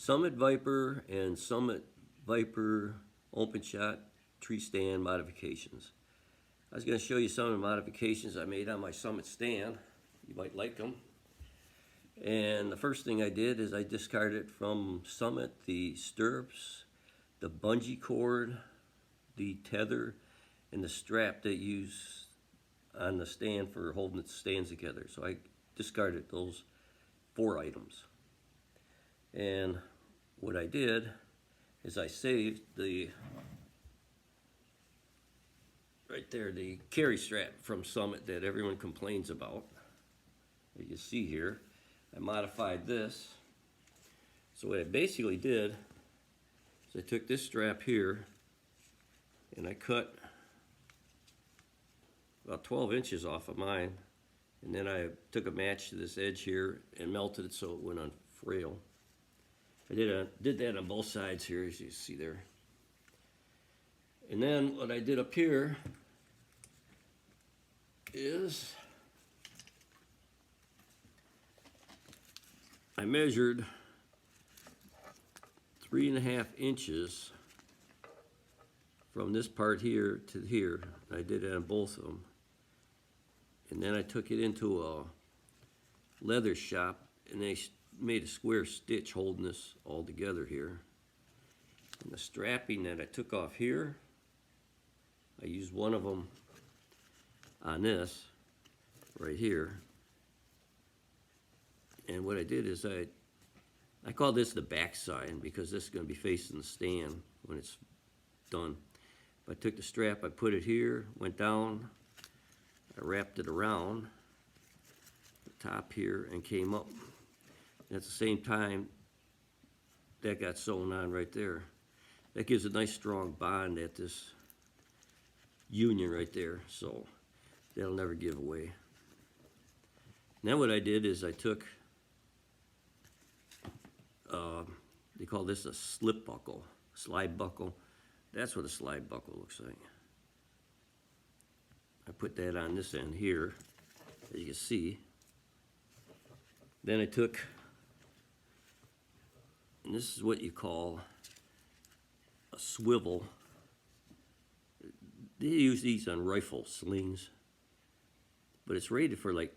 Summit Viper and Summit Viper open shot tree stand modifications. I was going to show you some of the modifications I made on my Summit stand. You might like them. And the first thing I did is I discarded from Summit the stirrups, the bungee cord, the tether, and the strap they use on the stand for holding the stands together. So I discarded those 4 items. And what I did is I saved the, right there, the carry strap from Summit that everyone complains about. You can see here, I modified this. So what I basically did is I took this strap here and I cut about 12 inches off of mine, and then I took a match to this edge here and melted it so it went on frail. I did that on both sides here, as you see there. And then what I did up here is I measured 3.5 inches from this part here to here. I did it on both of them. And then I took it into a leather shop and they made a square stitch holding this all together here. And the strapping that I took off here, I used one of them on this right here. And what I did is I call this the back side because this is going to be facing the stand when it's done. I took the strap, I put it here, went down, I wrapped it around the top here and came up. And at the same time, that got sewn on right there. That gives a nice strong bond at this union right there, so that'll never give away. Now what I did is I took, they call this a slip buckle, slide buckle. That's what a slide buckle looks like. I put that on this end here, as you can see. Then I took, and this is what you call a swivel. They use these on rifle slings, but it's rated for like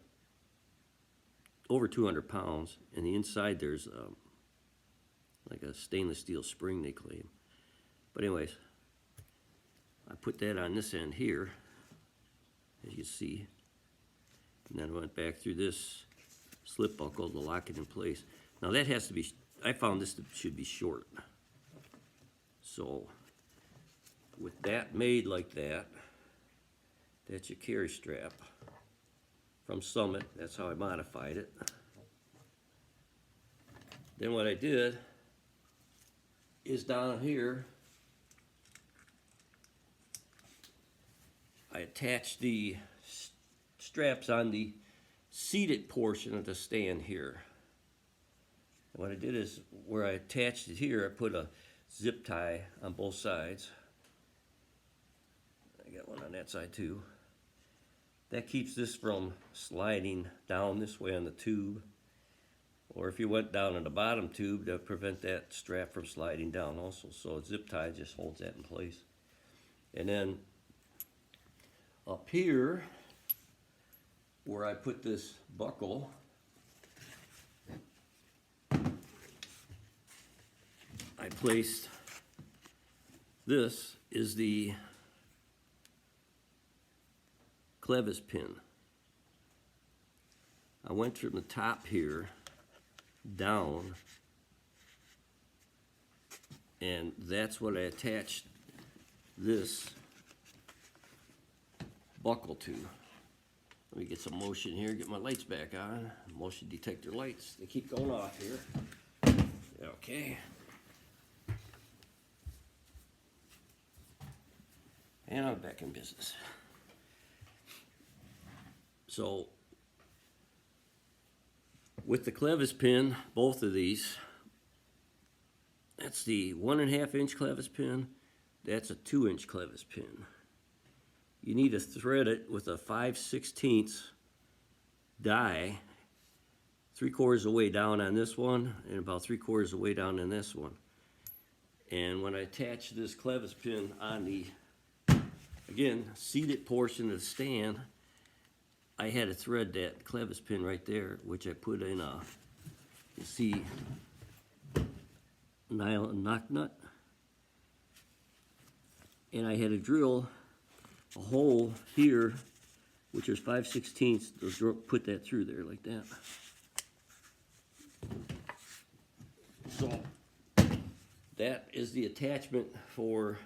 over 200 pounds, and the inside there's like a stainless steel spring, they claim. But anyways, I put that on this end here, as you see, and then I went back through this slip buckle to lock it in place. Now that has to be, I found this should be short. So with that made like that, that's your carry strap from Summit. That's how I modified it. Then what I did is down here, I attached the straps on the seated portion of the stand here. And what I did is where I attached it here, I put a zip tie on both sides. I got one on that side too. That keeps this from sliding down this way on the tube. Or if you went down in the bottom tube, to prevent that strap from sliding down also. So a zip tie just holds that in place. And then up here, where I put this buckle, I placed, this is the clevis pin. I went from the top here down, and that's what I attached this buckle to. Let me get some motion here, get my lights back on. Motion detector lights, they keep going off here. Okay. And I'm back in business. So with the clevis pin, both of these, that's the 1.5 inch clevis pin, that's a 2 inch clevis pin. You need to thread it with a 5/16 die 3/4 of the way down on this one and about 3/4 of the way down on this one. And when I attach this clevis pin on the, again, seated portion of the stand, I had to thread that clevis pin right there, which I put in a, you see, nylon knock nut. And I had to drill a hole here, which is 5/16, to put that through there like that. So that is the attachment for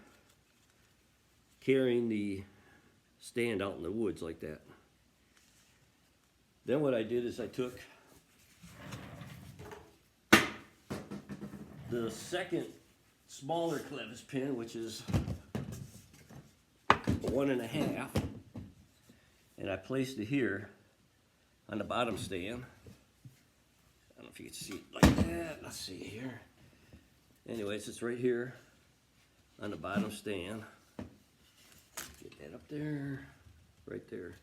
carrying the stand out in the woods like that. Then what I did is I took the second smaller clevis pin, which is 1.5, and I placed it here on the bottom stand. I don't know if you can see it like that. Let's see here. Anyways, it's right here on the bottom stand. Get that up there, right there.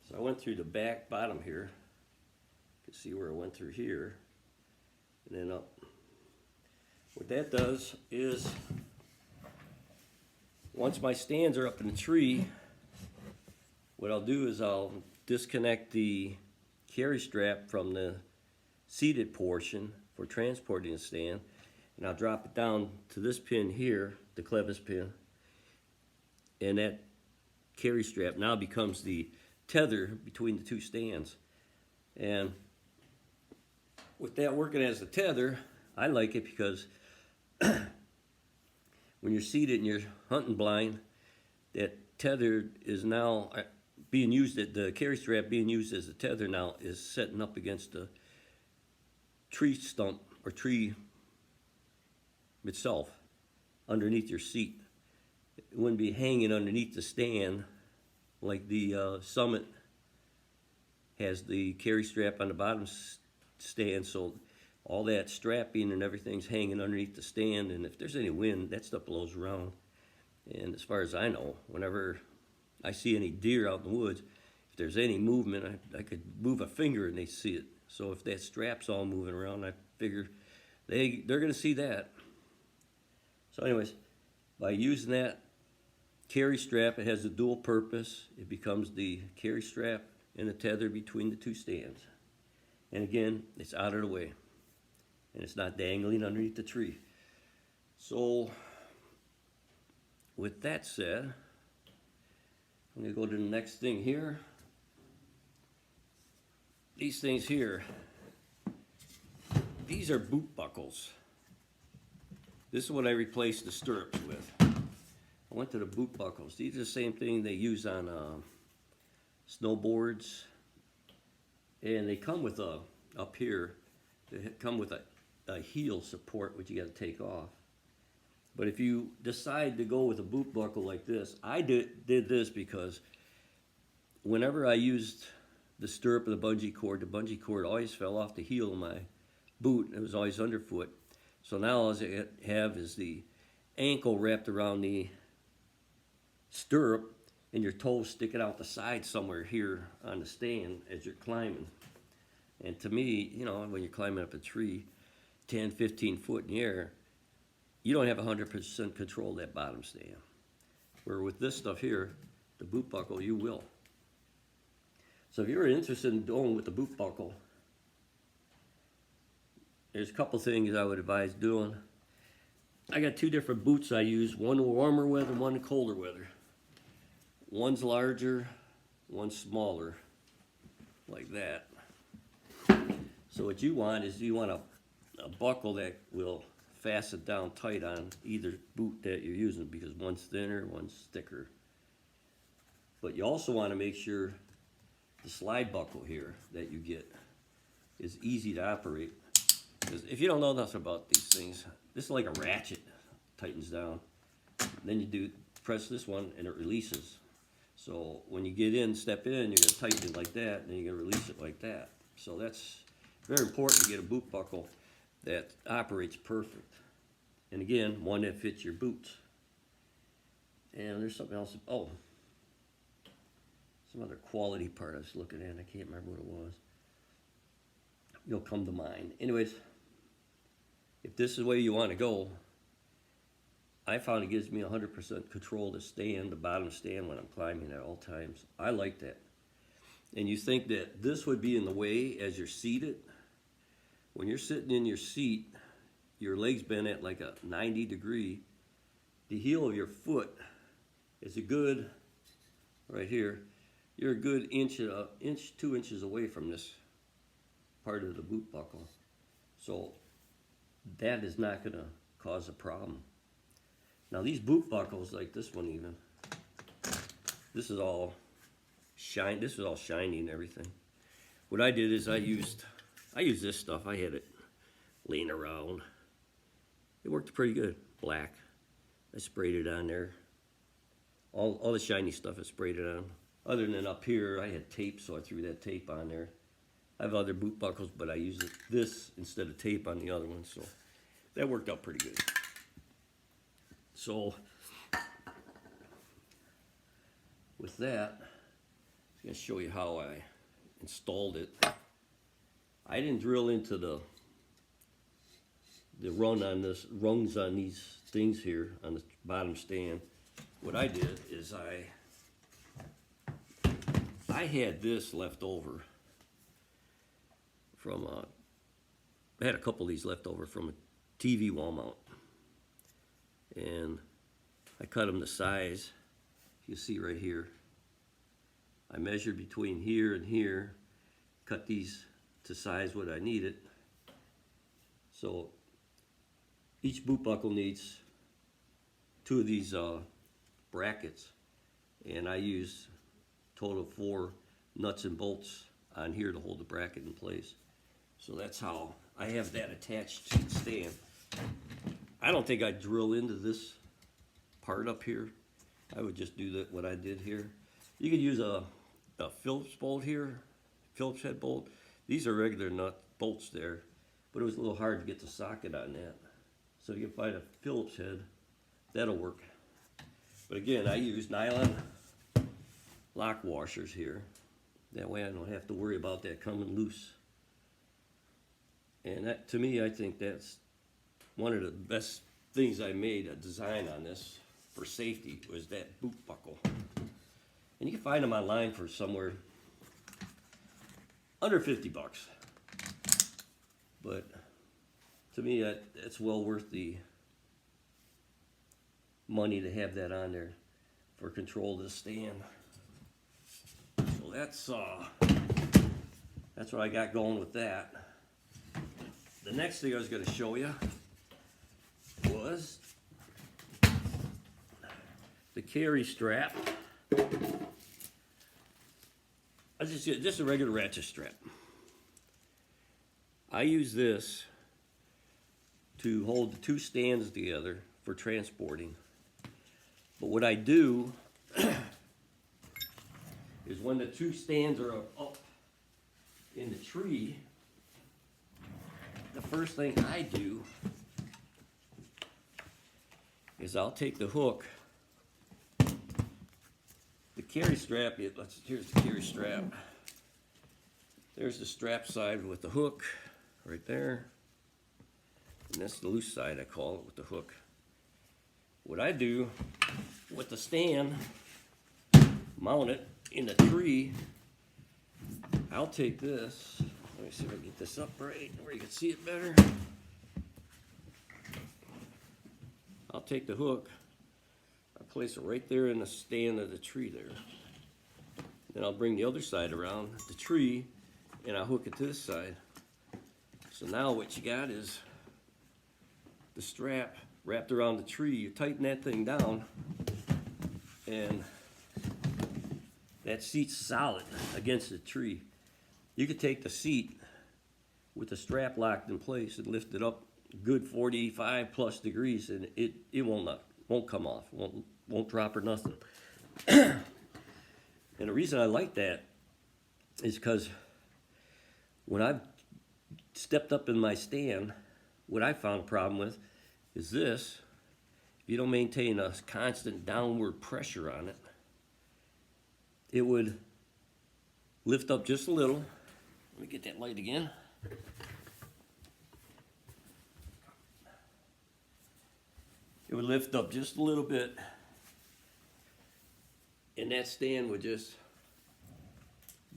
So I went through the back bottom here. You can see where I went through here and then up. What that does is, once my stands are up in the tree, what I'll do is I'll disconnect the carry strap from the seated portion for transporting the stand, and I'll drop it down to this pin here, the clevis pin, and that carry strap now becomes the tether between the two stands. And with that working as a tether, I like it because when you're seated and you're hunting blind, that tether is now being used, the carry strap being used as a tether now is setting up against the tree stump or tree itself underneath your seat. It wouldn't be hanging underneath the stand like the Summit has the carry strap on the bottom stand, so all that strapping and everything's hanging underneath the stand, and if there's any wind, that stuff blows around. And as far as I know, whenever I see any deer out in the woods, if there's any movement, I could move a finger and they see it. So if that strap's all moving around, I figure they're going to see that. So anyways, by using that carry strap, it has a dual purpose. It becomes the carry strap and the tether between the two stands. And again, it's out of the way. And it's not dangling underneath the tree. So with that said, I'm going to go to the next thing here. These things here, these are boot buckles. This is what I replaced the stirrups with. I went to the boot buckles. These are the same thing they use on snowboards. And they come with a, up here, they come with a heel support, which you got to take off. But if you decide to go with a boot buckle like this, I did this because whenever I used the stirrup of the bungee cord always fell off the heel of my boot. It was always underfoot. So now all I have is the ankle wrapped around the stirrup and your toes sticking out the side somewhere here on the stand as you're climbing. And to me, you know, when you're climbing up a tree 10, 15 foot in the air, you don't have 100% control of that bottom stand. Where with this stuff here, the boot buckle, you will. So if you're interested in going with the boot buckle, there's a couple things I would advise doing. I got two different boots I use, one in warmer weather, one in colder weather. One's larger, one's smaller, like that. So what you want is you want a buckle that will fasten down tight on either boot that you're using, because one's thinner, one's thicker. But you also want to make sure the slide buckle here that you get is easy to operate. Because if you don't know nothing about these things, this is like a ratchet, tightens down. Then you press this one and it releases. So when you get in, step in, you're going to tighten it like that, and then you're going to release it like that. So that's very important to get a boot buckle that operates perfect. And again, one that fits your boots. And there's something else. Oh, some other quality part I was looking at. I can't remember what it was. you'll come to mind. Anyways, if this is the way you want to go, I found it gives me 100% control to stand, the bottom stand when I'm climbing at all times. I like that. And you think that this would be in the way as you're seated. When you're sitting in your seat, your legs bent at like a 90 degree. The heel of your foot is a good, right here, you're a good inch, 2 inches away from this part of the boot buckle. So that is not going to cause a problem. Now these boot buckles, like this one even, this is all shiny and everything. What I did is I used this stuff. I had it laying around. It worked pretty good. Black. I sprayed it on there. All the shiny stuff I sprayed it on. Other than up here, I had tape, so I threw that tape on there. I have other boot buckles, but I used this instead of tape on the other one, so that worked out pretty good. So with that, I'm going to show you how I installed it. I didn't drill into the rungs on these things here on the bottom stand. What I did is I had this left over from I had a couple of these left over from a TV wall mount, and I cut them to size. You see right here, I measured between here and here, cut these to size what I needed. So each boot buckle needs 2 of these brackets, and I use total of 4 nuts and bolts on here to hold the bracket in place. So that's how I have that attached to the stand. I don't think I'd drill into this part up here. I would just do that what I did here. You could use a Phillips bolt here, Phillips head bolt. These are regular nut bolts there, but it was a little hard to get the socket on that. So you can find a Phillips head, that'll work. But again, I use nylon lock washers here. That way I don't have to worry about that coming loose. And that, to me, I think that's one of the best things I made, a design on this for safety, was that boot buckle. And you can find them online for somewhere under 50 bucks. But to me, that's well worth the money to have that on there for control of the stand. So that's what I got going with that. The next thing I was going to show you was the carry strap. Just a regular ratchet strap. I use this to hold the 2 stands together for transporting. But what I do is when the 2 stands are up in the tree, the first thing I do is I'll take the hook, the carry strap, here's the carry strap. There's the strap side with the hook right there. And that's the loose side, I call it, with the hook. What I do with the stand, mount it in the tree, I'll take this, let me see if I can get this up right where you can see it better. I'll take the hook, I'll place it right there in the stand of the tree there. Then I'll bring the other side around the tree and I'll hook it to this side. So now what you got is the strap wrapped around the tree. You tighten that thing down and that seat's solid against the tree. You could take the seat with the strap locked in place and lift it up a good 45 plus degrees, and it won't come off, won't drop or nothing. And the reason I like that is because when I've stepped up in my stand, what I found a problem with is this. If you don't maintain a constant downward pressure on it, it would lift up just a little. Let me get that light again. it would lift up just a little bit, and that stand would just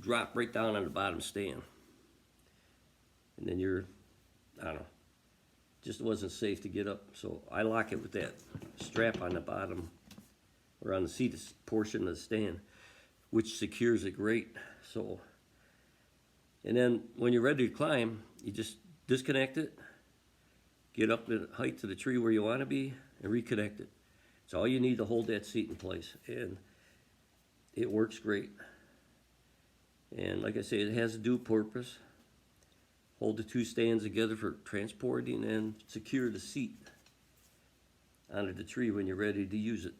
drop right down on the bottom stand. And then I don't know, just wasn't safe to get up. So I lock it with that strap on the bottom or on the seat portion of the stand, which secures it great. So, and then when you're ready to climb, you just disconnect it, get up the height to the tree where you want to be, and reconnect it. It's all you need to hold that seat in place, and it works great. And like I say, it has a dual purpose. Hold the two stands together for transporting and secure the seat onto the tree when you're ready to use it.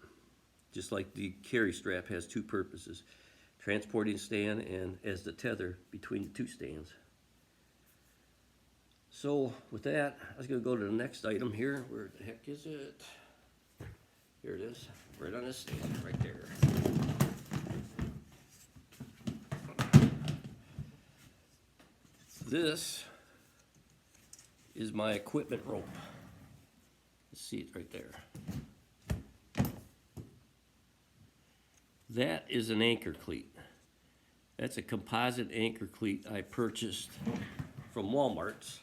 Just like the carry strap has two purposes, transporting stand and as the tether between the two stands. So with that, I was going to go to the next item here. Where the heck is it? Here it is, right on this stand, right there. This is my equipment rope. See it right there. That is an anchor cleat. That's a composite anchor cleat I purchased from Walmart's.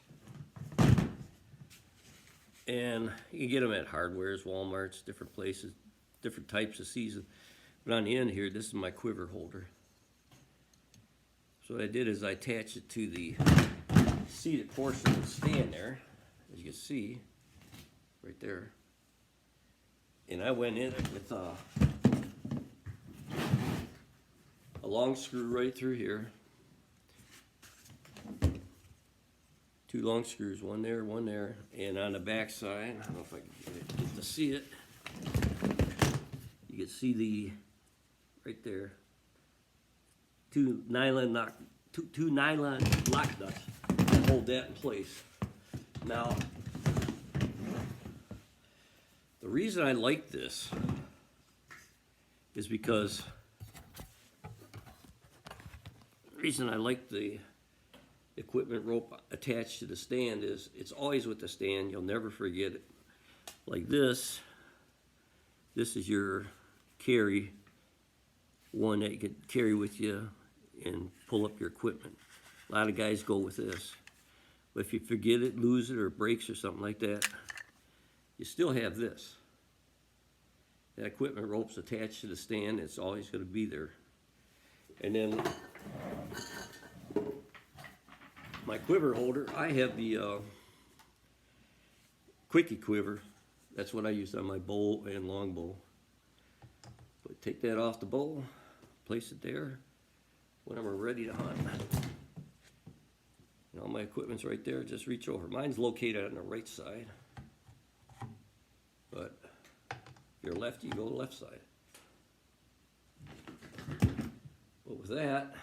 And you can get them at Hardware's, Walmart's, different places, different types of season. But on the end here, this is my quiver holder. So what I did is I attached it to the seated portion of the stand there, as you can see, right there. And I went in it with a long screw right through here. Two long screws, one there, and on the back side, I don't know if I can get to see it. You can see the, right there, two nylon lock nuts to hold that in place. Now, the reason I like this is because the reason I like the equipment rope attached to the stand is it's always with the stand. You'll never forget it. Like this is your carry one that you can carry with you and pull up your equipment. A lot of guys go with this. But if you forget it, lose it, or it breaks or something like that, you still have this. That equipment rope's attached to the stand. It's always going to be there. And then my quiver holder, I have the quickie quiver. That's what I use on my bow and longbow. But take that off the bow, place it there when I'm ready to hunt. And all my equipment's right there, just reach over. Mine's located on the right side. But if you're lefty, you go to the left side. But with that,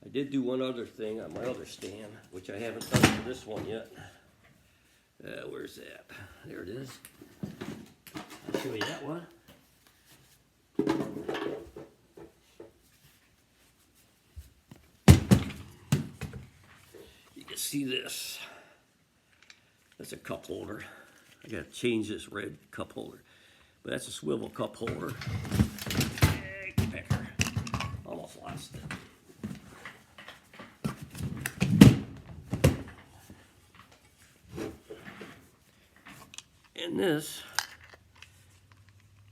I did do one other thing on my other stand, which I haven't done for this one yet. Where's that? There it is. I'll show you that one. You can see this. That's a cup holder. I gotta change this red cup holder. But that's a swivel cup holder. Hey, get back here. Almost lost it. And this,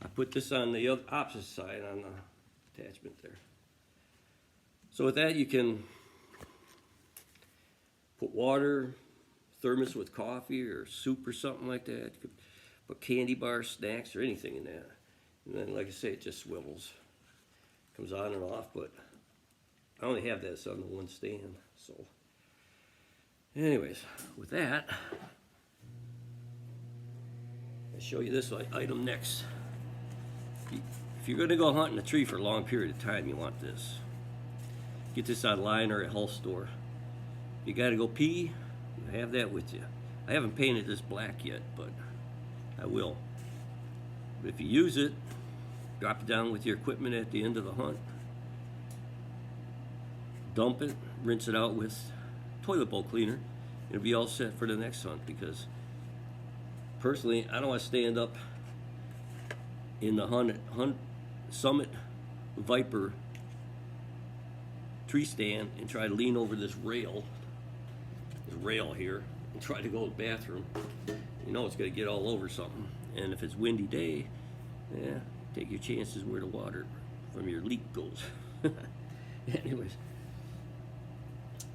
I put this on the opposite side on the attachment there. So with that, you can put water, thermos with coffee or soup or something like that. You could put candy bars, snacks, or anything in that. And then, like I say, it just swivels. Comes on and off, but I only have this on the one stand. So anyways, with that, I'll show you this item next. If you're going to go hunting a tree for a long period of time, you want this. Get this online or at health store. If you got to go pee, you have that with you. I haven't painted this black yet, but I will. But if you use it, drop it down with your equipment at the end of the hunt. Dump it, rinse it out with toilet bowl cleaner. It'll be all set for the next hunt, because Personally, I don't want to stand up in the Summit Viper tree stand and try to lean over this rail here, and try to go to the bathroom. You know it's going to get all over something. And if it's windy day, yeah, take your chances where the water from your leak goes. Anyways,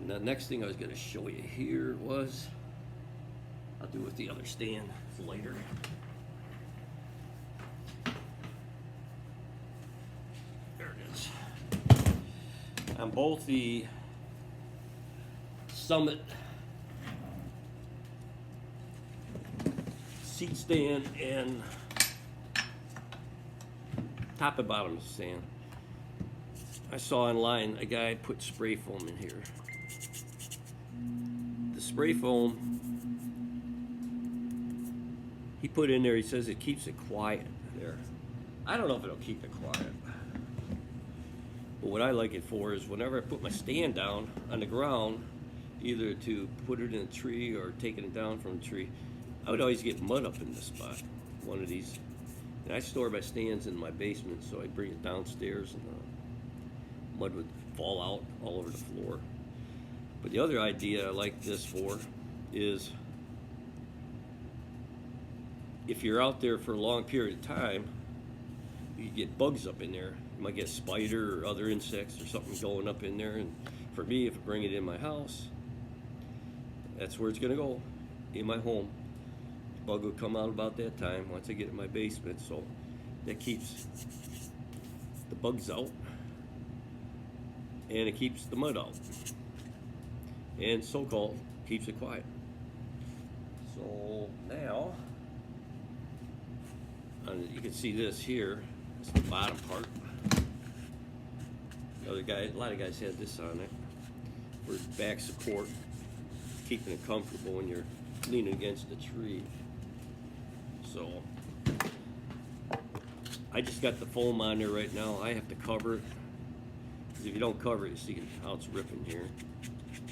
the next thing I was going to show you here was, I'll do with the other stand later. There it is. On both the Summit seat stand and top and bottom stand, I saw online a guy put spray foam in here. The spray foam he put in there, he says it keeps it quiet there. I don't know if it'll keep it quiet. But what I like it for is whenever I put my stand down on the ground, either to put it in a tree or taking it down from a tree, I would always get mud up in this spot, one of these. And I store my stands in my basement, so I bring it downstairs and the mud would fall out all over the floor. But the other idea I like this for is if you're out there for a long period of time, you get bugs up in there. You might get a spider or other insects or something going up in there. And for me, if I bring it in my house, that's where it's gonna go, in my home. The bug will come out about that time once I get in my basement, so that keeps the bugs out and it keeps the mud out. And so-called keeps it quiet. So now, you can see this here. It's the bottom part. A lot of guys had this on it for back support, keeping it comfortable when you're leaning against the tree. So I just got the foam on there right now. I have to cover it, because if you don't cover it, you see how it's ripping here.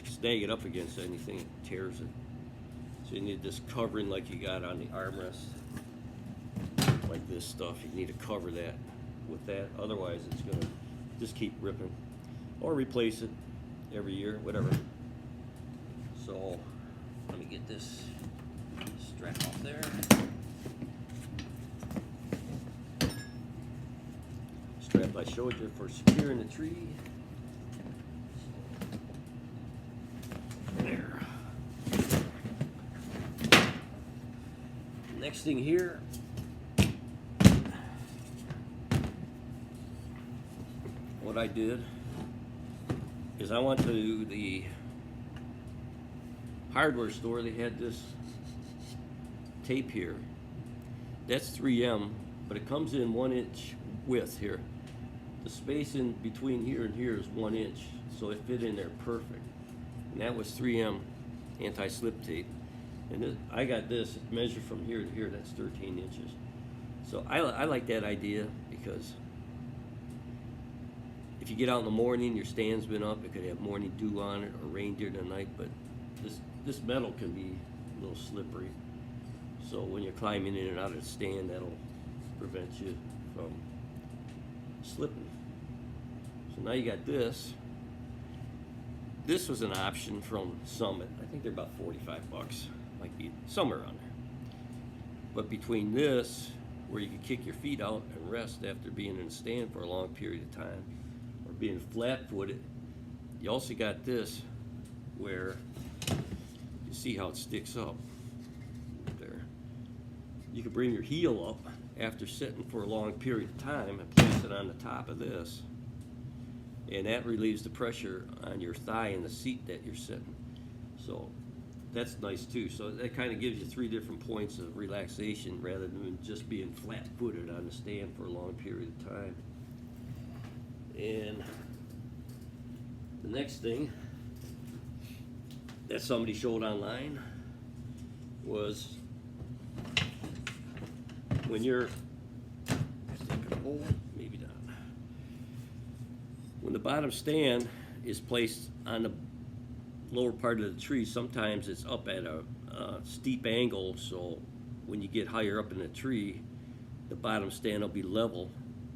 Snag it up against anything, it tears it. So you need this covering like you got on the armrest. Like this stuff, you need to cover that with that, otherwise it's gonna just keep ripping. Or replace it every year, whatever. So let me get this strap off there. Strap I showed you for securing the tree. There. Next thing here, what I did is I went to the hardware store. They had this tape here. That's 3M, but it comes in 1 inch width here. The space in between here and here is 1 inch, so it fit in there perfect. And that was 3M anti-slip tape. And I got this measured from here to here. That's 13 inches. So I like that idea, because if you get out in the morning, your stand's been up, it could have morning dew on it or rain during the night, but this metal can be a little slippery. So when you're climbing in and out of the stand, that'll prevent you from slipping. So now you got this. This was an option from Summit. I think they're about 45 bucks, might be somewhere around there. But between this, where you can kick your feet out and rest after being in a stand for a long period of time, being flat-footed, you also got this where you see how it sticks up there. You can bring your heel up after sitting for a long period of time and place it on the top of this, and that relieves the pressure on your thigh in the seat that you're sitting. So that's nice too. So that kind of gives you 3 different points of relaxation rather than just being flat-footed on the stand for a long period of time. And the next thing that somebody showed online was when you're, maybe not, when the bottom stand is placed on the lower part of the tree, sometimes it's up at a steep angle, so when you get higher up in the tree, the bottom stand will be level.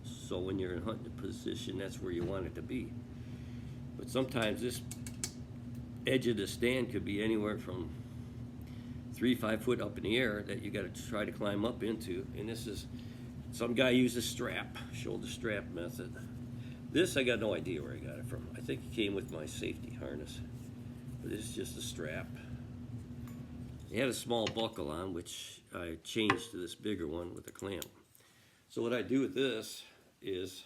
So when you're in hunting position, that's where you want it to be. But sometimes this edge of the stand could be anywhere from 3 to 5 foot up in the air that you got to try to climb up into. And this is, some guy used a strap, shoulder strap method. This, I got no idea where I got it from. I think it came with my safety harness. But this is just a strap. It had a small buckle on, which I changed to this bigger one with a clamp. So what I do with this is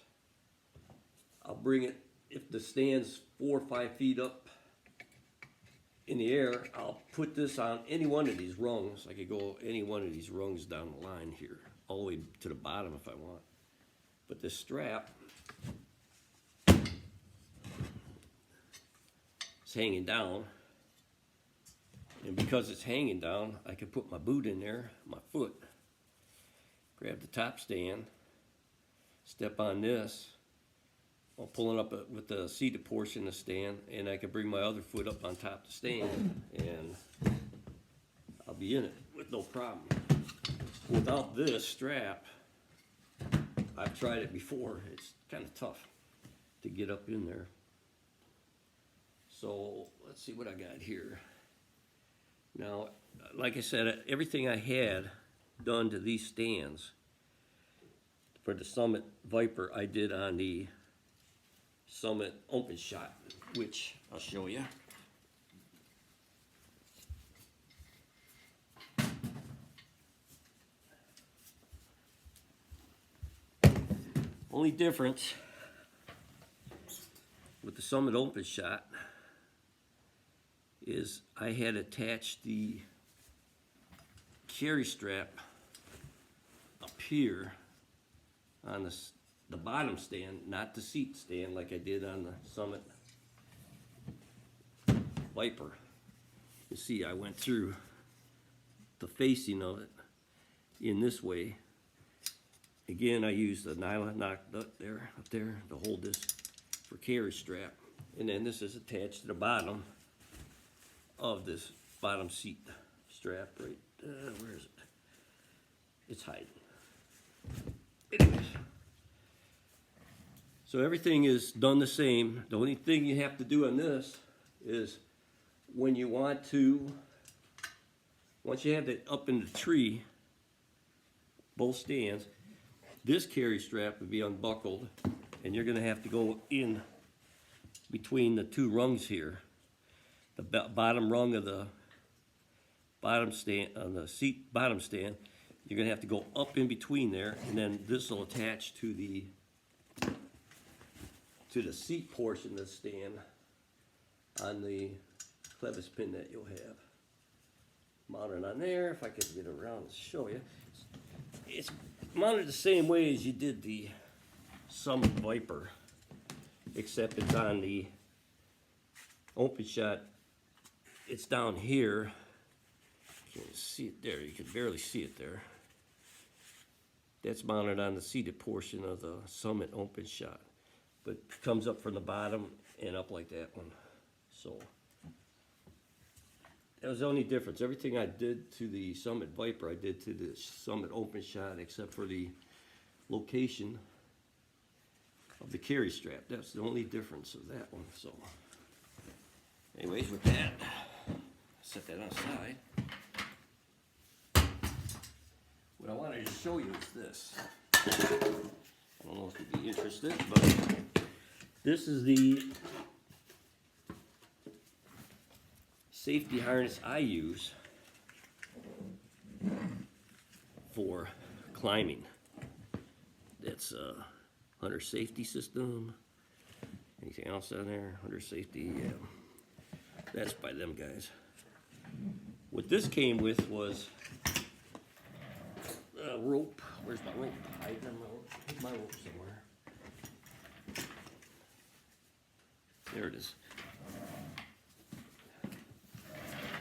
I'll bring it, if the stand's 4 or 5 feet up in the air, I'll put this on any one of these rungs. I could go any one of these rungs down the line here, all the way to the bottom if I want. But this strap is hanging down, and because it's hanging down, I can put my boot in there, my foot, grab the top stand, step on this, while pulling up with the seated portion of the stand, and I can bring my other foot up on top of the stand, and I'll be in it with no problem. Without this strap, I've tried it before, it's kind of tough to get up in there. So let's see what I got here. Now, like I said, everything I had done to these stands for the Summit Viper, I did on the Summit Open Shot, which I'll show you. Only difference with the Summit Open Shot is I had attached the carry strap up here on the bottom stand, not the seat stand like I did on the Summit Viper. You see, I went through the facing of it in this way. Again, I used a nylon knot up there to hold this for carry strap, and then this is attached to the bottom of this bottom seat strap right, where is it? It's hiding. Anyways, so everything is done the same. The only thing you have to do on this is when you want to, once you have it up in the tree, both stands, this carry strap would be unbuckled, and you're gonna have to go in between the two rungs here. The bottom rung of the bottom stand, on the seat bottom stand, you're gonna have to go up in between there, and then this will attach to the seat portion of the stand on the clevis pin that you'll have mounted on there. If I could get around to show you, it's mounted the same way as you did the Summit Viper, except it's on the Open Shot. It's down here. You can't see it there. You can barely see it there. That's mounted on the seated portion of the Summit Open Shot, but it comes up from the bottom and up like that one. So that was the only difference. Everything I did to the Summit Viper, I did to the Summit Open Shot, except for the location of the carry strap. That's the only difference of that one. So anyways, with that, set that on the side. What I wanted to show you is this. I don't know if you'd be interested, but this is the safety harness I use for climbing. That's a hunter safety system. Anything else on there? Hunter safety, yeah. That's by them guys. What this came with was a rope. Where's my rope? I have my rope somewhere. There it is.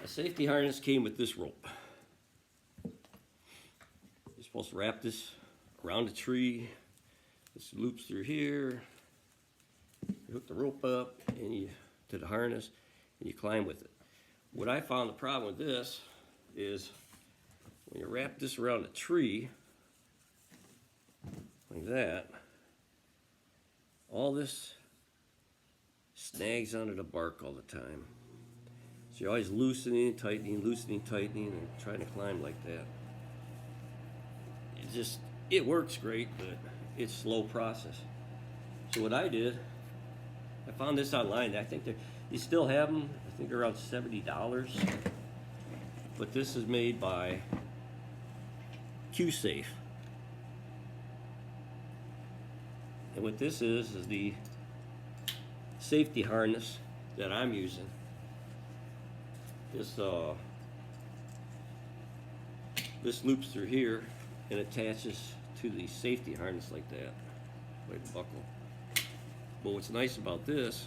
A safety harness came with this rope. You're supposed to wrap this around the tree. This loops through here. You hook the rope up and you to the harness and you climb with it. What I found the problem with this is when you wrap this around a tree, like that, all this snags onto the bark all the time. So you're always loosening, tightening, and trying to climb like that. It works great, but it's a slow process. So what I did, I found this online. I think you still have them. I think they're around $70. But this is made by Q-Safe. And what this is the safety harness that I'm using. This loops through here and attaches to the safety harness like that, like a buckle. But what's nice about this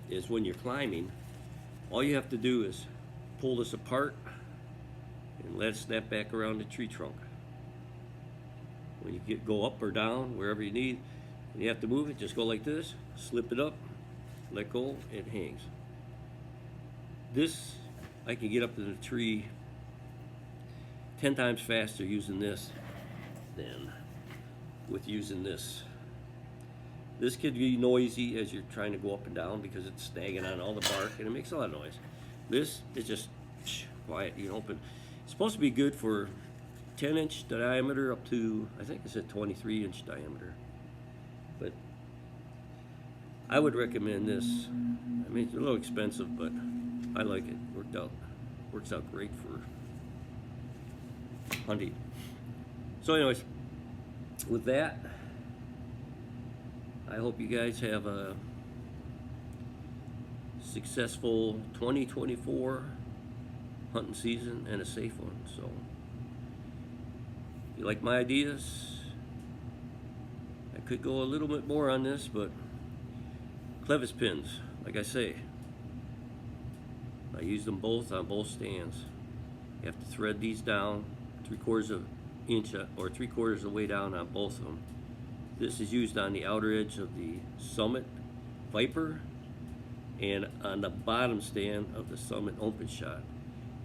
is when you're climbing, all you have to do is pull this apart and let it snap back around the tree trunk. When you go up or down, wherever you need, when you have to move it, just go like this, slip it up, let go, it hangs. This, I can get up to the tree 10 times faster using this than with using this. This could be noisy as you're trying to go up and down because it's snagging on all the bark and it makes a lot of noise. This is just quiet. You can open. It's supposed to be good for 10-inch diameter up to, I think it's a 23-inch diameter. But I would recommend this. I mean, it's a little expensive, but I like it. Works out great for hunting. So anyways, with that, I hope you guys have a successful 2024 hunting season and a safe one. So if you like my ideas, I could go a little bit more on this, but clevis pins, like I say, I use them both on both stands. You have to thread these down 3/4 of an inch or 3/4 of the way down on both of them. This is used on the outer edge of the Summit Viper and on the bottom stand of the Summit Open Shot.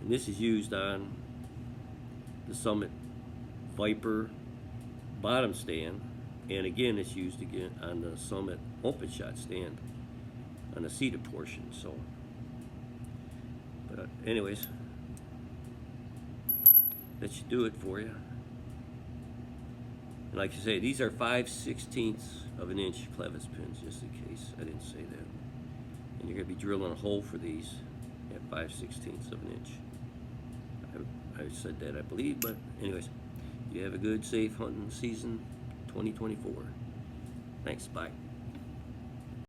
And this is used on the Summit Viper bottom stand, and again it's used again on the Summit Open Shot stand on the seated portion. So, but anyways, that should do it for you. And like I say, these are 5/16 of an inch clevis pins, just in case I didn't say that. And you're going to be drilling a hole for these at 5/16 of an inch. I said that, I believe, but anyways, you have a good, safe hunting season 2024. Thanks, bye.